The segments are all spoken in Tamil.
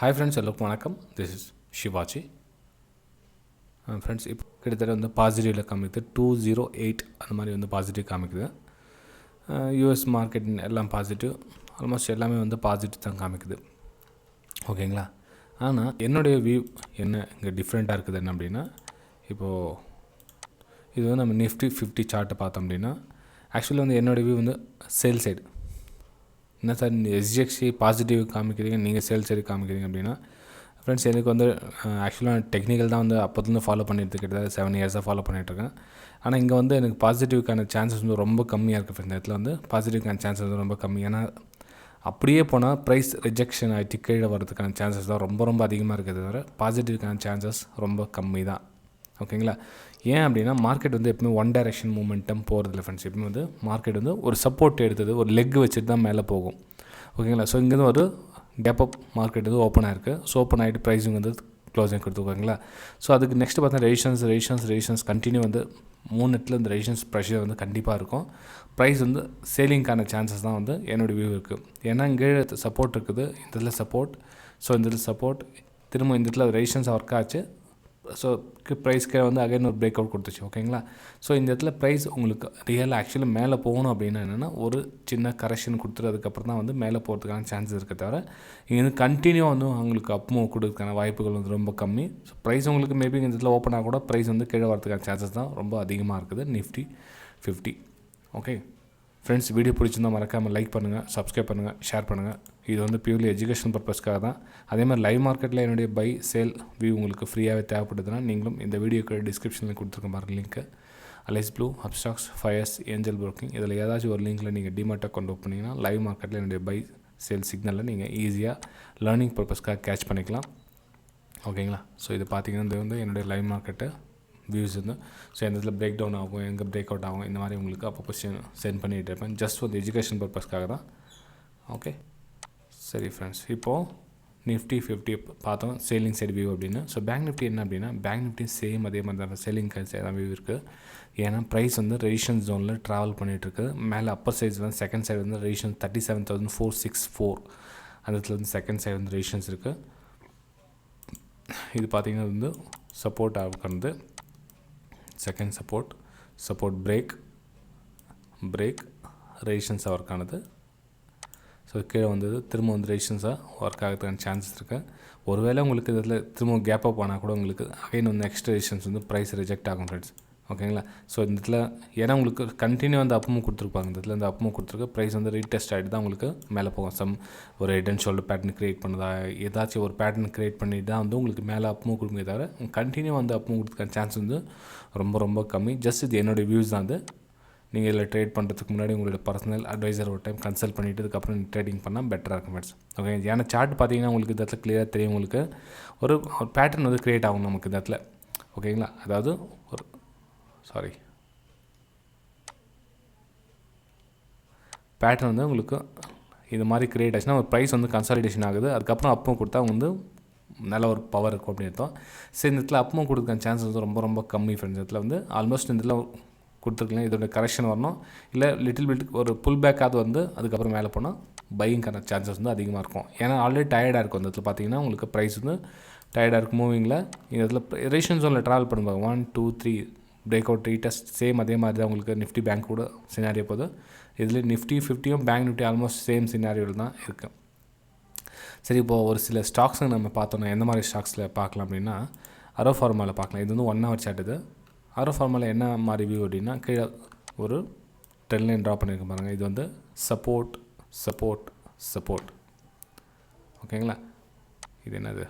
Hi friends, எல்லாருக்கும் வணக்கம். This is Shivaji. Friends, இப்போ கிட்டத்தட்ட வந்து பாசிட்டிவில் காமிக்குது 208 அந்த மாதிரி வந்து பாசிட்டிவ் காமிக்குது. யூஎஸ் மார்க்கெட் எல்லாம் பாசிட்டிவ், ஆல்மோஸ்ட் எல்லாமே வந்து பாசிட்டிவ் தான் காமிக்குது. ஓகேங்களா? ஆனால் என்னுடைய வியூ என்ன இங்கே டிஃப்ரெண்ட்டாக இருக்குது என்ன அப்படின்னா, இப்போது இது வந்து நம்ம நிஃப்டி 50 சார்ட்டை பார்த்தோம் அப்படின்னா, ஆக்சுவலி வந்து என்னோடய வியூ வந்து சேல் சைடு. என்ன சார் எஸ்ஜிஎக்ஸி பாசிட்டிவ் காமிக்கிறீங்க, நீங்கள் சேல் சைடு காமிக்கிறீங்க அப்படின்னா, ஃப்ரெண்ட்ஸ் எனக்கு வந்து ஆக்சுவலாக டெக்னிக்கல் தான் வந்து அப்போதுலேருந்து ஃபாலோ பண்ணிட்டு கிட்டத்தட்ட 7 இயர்ஸாக ஃபாலோ பண்ணிகிட்ருக்கேன். ஆனால் இங்கே வந்து எனக்கு பாசிட்டிவ்க்கான சான்சஸ் வந்து ரொம்ப கம்மியாக இருக்குது. இந்த இடத்துல வந்து பாசிட்டிவ்க்கான சான்சஸ் வந்து ரொம்ப கம்மி. ஏன்னா அப்படியே போனால் ப்ரைஸ் ரிஜெக்ஷன் ஆகிட்டு கீழே வரதுக்கான சான்சஸ் தான் ரொம்ப அதிகமாக இருக்குது. தவிர பாசிட்டிவ்க்கான சான்சஸ் ரொம்ப கம்மி தான். ஓகேங்களா? ஏன் அப்படின்னா மார்க்கெட் வந்து எப்பவுமே ஒன் டைரெக்ஷன் மூமெண்டம் போகிறதில்ல ஃப்ரெண்ட்ஸ். எப்பவுமே வந்து மார்க்கெட் வந்து ஒரு சப்போர்ட் எடுத்தது, ஒரு லெக் வச்சுட்டு தான் மேலே போகும். ஓகேங்களா? ஸோ இங்கேருந்து ஒரு கேப் அப் மார்க்கெட் வந்து ஓப்பன் ஆகிருக்கு. ஸோ ஓப்பன் ஆகிட்டு ப்ரைஸிங் வந்து க்ளோசிங் கொடுத்துருக்காங்களா. ஸோ அதுக்கு நெக்ஸ்ட்டு பார்த்தா ரெசிஷன்ஸ் கண்டினியூ வந்து 3 இடத்துல இந்த ரெசிஷன்ஸ் ப்ரெஷர் வந்து கண்டிப்பாக இருக்கும். ப்ரைஸ் வந்து சேலிங்க்கான சான்சஸ் தான் வந்து என்னோடய வியூ இருக்குது. ஏன்னா இங்கே சப்போர்ட் இருக்குது, இந்த இடத்துல சப்போர்ட். ஸோ இந்த இடத்துல சப்போர்ட், திரும்ப இந்த இடத்துல ரெசிஷன்ஸ் ஒர்க் ஆச்சு. ஸோ ப்ரைஸ்க்கு வந்து அகைன் ஒரு பிரேக் அவுட் கொடுத்துச்சு. ஓகேங்களா? ஸோ இந்த இடத்துல ப்ரைஸ் உங்களுக்கு ரியலாக ஆக்சுவலி மேலே போகணும் அப்படின்னா என்னென்னா ஒரு சின்ன கரெக்ஷன் கொடுத்துட்டு அதுக்கப்புறம் தான் வந்து மேலே போகிறதுக்கான சான்சஸ் இருக்க தவிர இங்கே வந்து கண்டினியூவாக வந்து உங்களுக்கு அப் மூவ் கொடுக்கறதுக்கான வாய்ப்புகள் வந்து ரொம்ப கம்மி. ஸோ ப்ரைஸ் உங்களுக்கு மேபி இந்த இடத்துல ஓப்பன் ஆக கூட ப்ரைஸ் வந்து கீழே வரதுக்கான சான்சஸ் தான் ரொம்ப அதிகமாக இருக்குது நிஃப்டி 50. ஓகே ஃப்ரெண்ட்ஸ், வீடியோ பிடிச்சிருந்தால் மறக்காமல் லைக் பண்ணுங்கள், சப்ஸ்கிரைப் பண்ணுங்கள், ஷேர் பண்ணுங்கள். இது வந்து பியூர்லி எஜுகேஷன் பர்பஸ்க்காக தான். அதே மாதிரி லைவ் மார்க்கெட்டில் என்னுடைய பை சேல் வியூ உங்களுக்கு ஃப்ரீயாகவே தேவைப்படுதுன்னா நீங்களும் இந்த வீடியோக்கு டிஸ்கிரிப்ஷனில் கொடுத்துருக்க பாருங்க லிங்க்கு. Alice Blue, Upstox, Fyers, Angel Broking இதில் ஏதாச்சும் ஒரு லிங்க்கில் நீங்கள் டிமார்ட் அக்கௌண்ட் ஓப்பன் பண்ணிங்கன்னா லைவ் மார்க்கெட்டில் என்னுடைய பை சேல் சிக்னலில் நீங்கள் ஈஸியாக லேர்னிங் பர்பஸ்க்காக கேட்ச் பண்ணிக்கலாம். ஓகேங்களா? ஸோ இது பார்த்தீங்கன்னா இது வந்து என்னுடைய லைவ் மார்க்கெட்டு வியூஸ் வந்து ஸோ எந்த இடத்துல பிரேக் டவுன் ஆகும், எங்கே பிரேக் அவுட் ஆகும், இந்த மாதிரி உங்களுக்கு அப்போ கொஸ்டின் சென்ட் பண்ணிகிட்டு இருப்பேன். ஜஸ்ட் ஒரு எஜுகேஷன் பர்பஸ்க்காக தான். ஓகே சரி ஃப்ரெண்ட்ஸ், இப்போது நிஃப்டி 50 பார்த்தோம் சேலிங் சைடு வியூ அப்படின்னு. ஸோ பேங்க் நிஃப்டி என்ன அப்படின்னா, பேங்க் நிஃப்டி சேம் அதே மாதிரி தான் சேலிங் சைடு தான் வியூ இருக்குது. ஏன்னா ப்ரைஸ் வந்து ரெசிஷன் ஜோனில் ட்ராவல் பண்ணிகிட்ருக்கு. மேலே அப்பர் சைட்ஸ் வந்து செகண்ட் சைடு வந்து ரெசிஷன் 37,464 அந்த இடத்துல வந்து செகண்ட் சைடு வந்து ரெசிஷன்ஸ் இருக்குது. இது பார்த்திங்கன்னா வந்து சப்போர்ட் ஆகுறது, செகண்ட் சப்போர்ட் பிரேக் ரெசிஷன்ஸாக ஒர்க் ஆனது. ஸோ கீழே வந்தது திரும்ப வந்து ரெசிஷன்ஸாக ஒர்க் ஆகிறதுக்கான சான்சஸ் இருக்குது. ஒருவேளை உங்களுக்கு இதில் திரும்ப கேப் அப் ஆனால் கூட உங்களுக்கு அகைன் வந்து நெக்ஸ்ட் ரெசிஷன்ஸ் வந்து ப்ரைஸ் ரிஜெக்ட் ஆகும் ஃப்ரெண்ட்ஸ். ஓகேங்களா? ஸோ இந்த இடத்துல ஏன்னா உங்களுக்கு கண்டினியூ வந்து அப்மூவ் கொடுத்துருப்பாங்க. இந்த இடத்துல இந்த அப்மூவ் கொடுத்துருக்கு ப்ரைஸ் வந்து ரீடெஸ்ட் ஆகிட்டு தான் உங்களுக்கு மேலே போகும். ஒரு head and shoulder pattern create பண்ணுதா, ஏதாச்சும் ஒரு பேட்டர்ன் க்ரியேட் பண்ணிட்டு தான் வந்து உங்களுக்கு மேலே அப்மூவ் கொடுங்க. தவிர கண்டினியூ வந்து அப்மூவ் கொடுத்துக்கான சான்ஸ் வந்து ரொம்ப கம்மி. ஜஸ்ட் இது என்னோடய வியூஸ் தான். அது நீங்கள் இதில் ட்ரேட் பண்ணுறதுக்கு முன்னாடி உங்களோட பர்சனல் அட்வைசர் ஒரு டைம் கன்சல்ட் பண்ணிவிட்டு அதுக்கப்புறம் ட்ரேடிங் பண்ணால் பெட்டராக இருக்கும் ஃப்ரெண்ட்ஸ். ஓகே, ஏன்னா சார்ட் பார்த்தீங்கன்னா உங்களுக்கு இந்த இடத்துல கிளியராக தெரியும். உங்களுக்கு ஒரு பேட்டர்ன் வந்து க்ரியேட் ஆகும் நமக்கு இந்த இடத்துல. ஓகேங்களா? அதாவது பேட்டர்ன் வந்து உங்களுக்கு இது மாதிரி க்ரியேட் ஆச்சுன்னா ஒரு ப்ரைஸ் வந்து கன்சாலிடேஷன் ஆகுது. அதுக்கப்புறம் அப்போ கொடுத்தா வந்து நல்ல ஒரு பவர் இருக்கும் அப்படின்னு அர்த்தம். சரி, இந்த இடத்துல அப்போ கொடுக்குற சான்சஸ் வந்து ரொம்ப கம்மி ஃப்ரெண்ட்ஸ். இடத்துல வந்து ஆல்மோஸ்ட் இந்த இடத்துல கொடுத்துருக்கலாம். இதோட கரெக்ஷன் வரணும், இல்லை லிட்டில் பிட் ஒரு புல் பேக்காவது வந்து அதுக்கப்புறம் மேலே போனால் பையிங்கான சான்சஸ் வந்து அதிகமாக இருக்கும். ஏன்னா ஆல்ரெடி டயர்டாக இருக்கும். இந்த இடத்துல பார்த்தீங்கன்னா உங்களுக்கு ப்ரைஸ் வந்து டயர்டாக இருக்கும் மூவிங்கில். இந்த இடத்துல ரெசிஷன் ஜோனில் ட்ராவல் பண்ணுவாங்க 1 2 3 பிரேக் அவுட் ரீடெஸ்ட் சேம் அதே மாதிரி தான் உங்களுக்கு நிஃப்டி பேங்க் கூட சினாரியோ போகுது. இதில் நிஃப்டி 50யும் பேங்க் நிஃப்டி ஆல்மோஸ்ட் சேம் சினாரியோவில் தான் இருக்குது. சரி, இப்போது ஒரு சில ஸ்டாக்ஸுங்க நம்ம பார்த்தோன்னா எந்த மாதிரி ஸ்டாக்ஸில் பார்க்கலாம் அப்படின்னா அரோ ஃபார்மாவில் பார்க்கலாம். இது வந்து 1 hour சார்ட். இது அரோ ஃபார்மாவில் என்ன மாதிரி வியூ அப்படின்னா கீழே ஒரு ட்ரெண்ட் லைன் ட்ரா பண்ணியிருக்க பாருங்கள். இது வந்து சப்போர்ட். ஓகேங்களா? இது என்னது,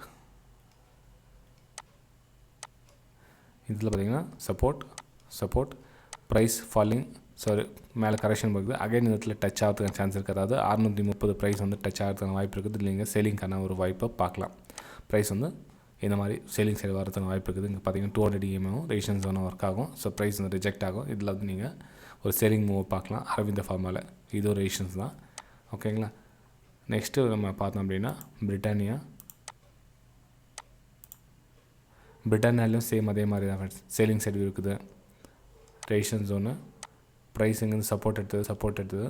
இதில் பார்த்தீங்கன்னா சப்போர்ட் ப்ரைஸ் ஃபாலிங், சாரி மேலே கரெக்ஷன் போகுது. அகைன் இந்த இடத்துல டச் ஆகிறதுக்கான சான்ஸ் இருக்குது. அதாவது 630 ப்ரைஸ் வந்து டச் ஆகிறதுக்கான வாய்ப்பு இருக்குது. இல்லை நீங்கள் சேலிங்கான ஒரு வாய்ப்பை பார்க்கலாம். ப்ரைஸ் வந்து இந்த மாதிரி சேலிங் சைடு வரதுக்கான வாய்ப்பு இருக்குது. இங்கே பார்த்தீங்கன்னா 200 EMAவும் ரெசிஷன்ஸ் ஒன்று ஒர்க் ஆகும். ஸோ ப்ரைஸ் வந்து ரிஜெக்ட் ஆகும். இதில் வந்து நீங்கள் ஒரு சேலிங் மூவ் பார்க்கலாம். அரவிந்த ஃபார்மாவில் இது ஒரு ரெசிஷன்ஸ் தான். ஓகேங்களா? நெக்ஸ்ட்டு நம்ம பார்த்தோம் அப்படின்னா பிரிட்டானியாலையும் சேம் அதே மாதிரி தான் ஃப்ரெண்ட்ஸ். சேலிங் சைடு இருக்குது, ரெசிஷன்ஸ் ஒன்று, ப்ரைஸ் இங்கேருந்து சப்போர்ட் எடுத்தது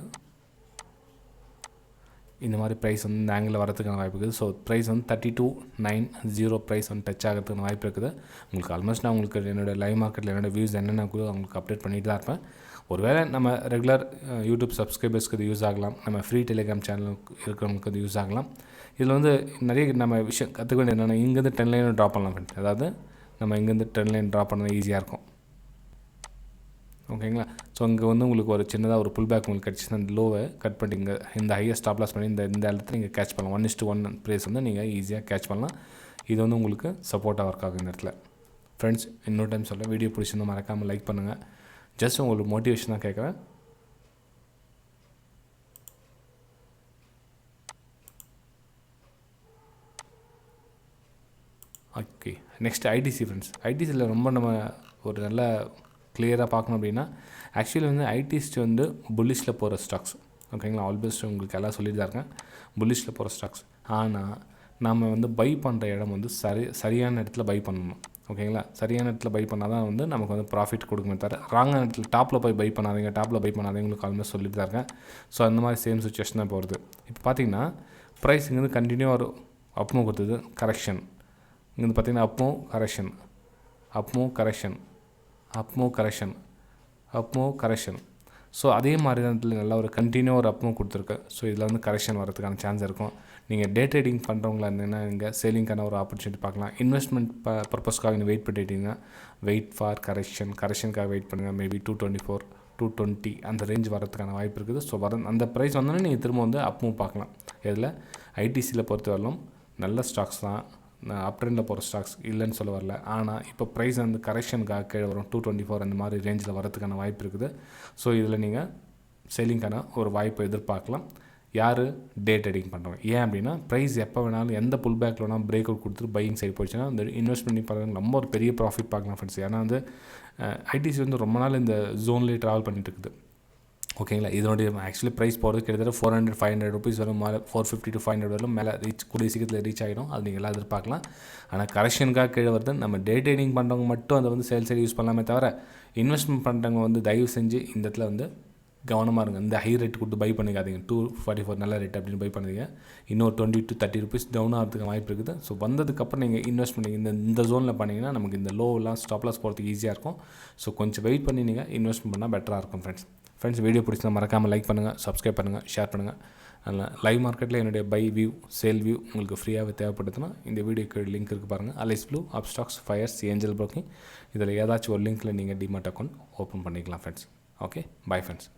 இந்த மாதிரி ப்ரைஸ் வந்து இந்த ஆங்கிளில் வரதுக்கான வாய்ப்பு இருக்குது. ஸோ ப்ரைஸ் வந்து 3290 ப்ரைஸ் வந்து டச் ஆகிறதுக்கான வாய்ப்பு இருக்குது. உங்களுக்கு ஆல்மோஸ்ட் நான் உங்களுக்கு என்னோடய லைவ் மார்க்கெட்டில் என்னோடய வியூஸ் என்னென்ன கூட உங்களுக்கு அப்டேட் பண்ணிட்டு தான் இருப்பேன். ஒருவேளை நம்ம ரெகுலர் யூடியூப் சப்ஸ்கிரைபர்ஸ்க்கு இது யூஸ் ஆகலாம், நம்ம ஃப்ரீ டெலிகிராம் சேனல் இருக்கிறவங்களுக்கு இது யூஸ் ஆகலாம். இதில் வந்து நிறைய நம்ம விஷயம் கற்றுக்க வேண்டியது என்னென்னா, இங்கேருந்து 10 லைன் ட்ரா பண்ணலாம் ஃப்ரெண்ட்ஸ். அதாவது நம்ம இங்கேருந்து 10 லைன் ட்ரா பண்ணது ஈஸியாக இருக்கும். ஓகேங்களா? ஸோ இங்கே வந்து உங்களுக்கு ஒரு சின்னதாக ஒரு புல் பேக் உங்களுக்கு கிடச்சின்னா அந்த லோவை கட் பண்ணிங்க இந்த ஹையஸ்ட் ஸ்டாப் லாஸ் பண்ணி இந்த இடத்துல நீங்கள் கேட்ச் பண்ணலாம். 1:1 ப்ரைஸ் வந்து நீங்கள் ஈஸியாக கேட்ச் பண்ணலாம். இது வந்து உங்களுக்கு சப்போர்ட்டாக ஒர்க் ஆகும் இந்த இடத்துல. ஃப்ரெண்ட்ஸ், இன்னொரு டைம் சொல்கிறேன், வீடியோ பிடிச்சிருந்தா மறக்காமல் லைக் பண்ணுங்கள். ஜஸ்ட் உங்களுக்கு மோட்டிவேஷன் தான் கேட்குறேன். Okay, next ITC friends. ஐடிசியில் ரொம்ப நம்ம ஒரு நல்ல கிளியராக பார்க்கணும் அப்படின்னா, ஆக்சுவலி வந்து ஐடிசி வந்து புல்லிஷில் போகிற ஸ்டாக்ஸ். ஓகேங்களா? ஆல்மோஸ்ட் உங்களுக்கு எல்லாம் சொல்லிட்டு தான் இருக்கேன், புல்லிஷில் போகிற ஸ்டாக்ஸ். ஆனால் நம்ம வந்து பை பண்ணுற இடம் வந்து சரியான இடத்துல பை பண்ணணும். ஓகேங்களா? சரியான இடத்துல பை பண்ணால் தான் வந்து நமக்கு வந்து ப்ராஃபிட் கொடுக்குமே தவிர ராங்கான இடத்துல டாப்பில் போய் பை பண்ணாதீங்க, உங்களுக்கு ஆல்மோஸ்ட் சொல்லிட்டு தான் இருக்கேன். ஸோ அந்த மாதிரி சேம் சுச்சுவேஷன் தான் போகிறது. இப்போ பார்த்தீங்கன்னா ப்ரைஸ் இங்கேருந்து கண்டினியூ ஒரு அப்மூவ் கொடுத்தது, கரெக்ஷன். இங்கே பார்த்தீங்கன்னா அப்மூவ் கரெக்ஷன். ஸோ அதே மாதிரி தான் இதில் நல்லா ஒரு கண்டினியூ ஒரு அப்மூவ் கொடுத்துருக்கு. ஸோ இதில் வந்து கரெக்ஷன் வரதுக்கான சான்ஸ் இருக்கும். நீங்கள் டே ட்ரேடிங் பண்ணுறவங்களா இருந்தீங்கன்னா இங்கே சேலிங்கான ஒரு ஆப்பர்ச்சுனிட்டி பார்க்கலாம். இன்வெஸ்ட்மெண்ட் பர்பஸ்க்காக நீங்கள் வெயிட் பண்ணிட்டீங்கன்னா வெயிட் ஃபார் கரெக்ஷனுக்காக வெயிட் பண்ணுங்கள். மேபி 224 220 அந்த ரேஞ்ச் வரதுக்கான வாய்ப்பு இருக்குது. ஸோ அந்த ப்ரைஸ் வந்தோன்னே நீங்கள் திரும்ப வந்து அப்மூவ் பார்க்கலாம். இதில் ஐடிசியில் பொறுத்தவரையிலும் நல்ல ஸ்டாக்ஸ் தான், அப் ட்ரெண்டில் போகிற ஸ்டாக்ஸ் இல்லைன்னு சொல்ல வரல. ஆனால் இப்போ ப்ரைஸ் வந்து கரெக்ஷனுக்காக கீழே வரும் 224 அந்த மாதிரி ரேஞ்சில் வரதுக்கான வாய்ப்பு இருக்குது. ஸோ இதில் நீங்கள் செல்லிங்கான ஒரு வாய்ப்பை எதிர்பார்க்கலாம். யார் டே ட்ரேடிங் பண்ணுறவங்க. ஏன் அப்படின்னா ப்ரைஸ் எப்போ வேணாலும் எந்த புல் பேக்கில் வேணாலும் பிரேக் அவுட் கொடுத்துட்டு பையிங் சைடு போயிடுச்சுன்னா அந்த இன்வெஸ்ட் பண்ணி பார்க்குறது ரொம்ப ஒரு பெரிய ப்ராஃபிட் பார்க்கலாம் ஃப்ரெண்ட்ஸ். ஏன்னா வந்து ஐடிசி வந்து ரொம்ப நாள் இந்த ஜோன்லேயே ட்ராவல் பண்ணிட்டு இருக்குது. ஓகேங்களா? இதனுடைய ஆக்சுவலி ப்ரைஸ் போகிறது கிட்டத்தட்ட 400-500 ருபீஸ் வரும், மேலே 450 to 500 வரலும் மேலே கூடிய சீக்கிரத்தில் ரீச் ஆகிடும். அது நீங்கள் எல்லாம் எதிர்பார்க்கலாம். ஆனால் கரெக்ஷனுக்காக கீழே வருது. நம்ம டே ட்ரேடிங் பண்ணுறவங்க மட்டும் அதை வந்து சேல் சைடு யூஸ் பண்ணலாமே தவிர இன்வெஸ்ட்மெண்ட் பண்ணுறவங்க வந்து தயவு செஞ்சு இந்த இடத்துல வந்து கவனமாக இருங்க. இந்த ஹை ரேட் கொடுத்து பை பண்ணிக்காதீங்க. 244 நல்ல ரேட் அப்படின்னு பை பண்ணுறீங்க. இன்னொரு 20 to 30 ருபீஸ் டவுன் ஆகிறதுக்கு வாய்ப்பு இருக்குது. ஸோ வந்ததுக்கப்புறம் நீங்கள் இன்வெஸ்ட் பண்ணி இந்த ஜோனில் பண்ணிங்கன்னா நமக்கு இந்த லோவெலாம் ஸ்டாப் லாஸ் போகிறதுக்கு ஈஸியாக இருக்கும். ஸோ கொஞ்சம் வெயிட் பண்ணி நீங்கள் இன்வெஸ்ட்மெண்ட் பண்ணால் பெட்டராக இருக்கும் ஃப்ரெண்ட்ஸ். வீடியோ பிடிச்சிருந்தா மறக்காமல் லைக் பண்ணுங்கள், சப்ஸ்கிரைப் பண்ணுங்கள், ஷேர் பண்ணுங்கள். அதில் லைவ் மார்க்கெட்டில் என்னுடைய பை வியூ, சேல் வியூ உங்களுக்கு ஃப்ரீயாகவே தேவைப்படுதுன்னா இந்த வீடியோக்கு லிங்க் இருக்குது பாருங்கள். Alice Blue, Upstox, Fyers, Angel Broking. இதில் ஏதாச்சும் ஒரு லிங்க்கில் நீங்கள் டிமார்ட் அக்கௌண்ட் ஓப்பன் பண்ணிக்கலாம் ஃப்ரெண்ட்ஸ். Okay, bye friends.